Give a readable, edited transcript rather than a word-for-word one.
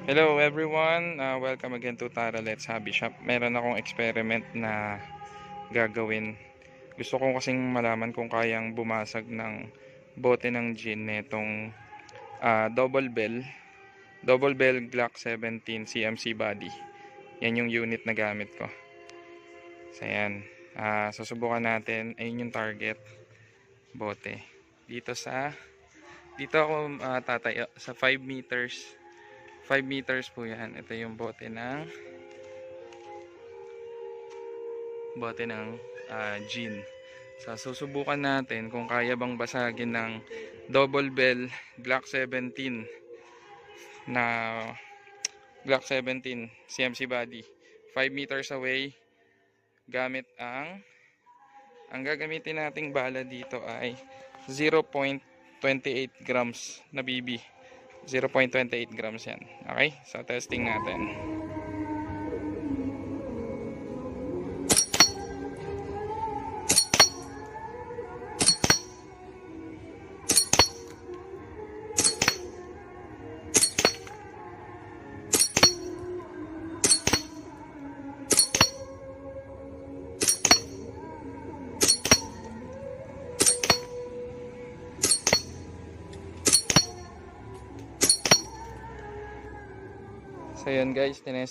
Hello everyone, welcome again to Tara Let's Hobby Shop. Meron akong experiment na gagawin. Gusto ko kasing malaman kung kayang bumasag ng bote ng gin netong double bell Glock 17 CMC body. Yan yung unit na gamit ko. So yan, susubukan natin. Ayun yung target bote. Dito ako tatayo sa 5 meters. 5 meters po yan. Ito yung bote ng gin. So susubukan natin kung kaya bang basagin ng double bell Glock 17 na Glock 17 CMC body 5 meters away gamit ang gagamitin nating bala dito ay 0.28 grams na BB. 0.28 grams yan. Okay? So testing natin. So yun guys, tinest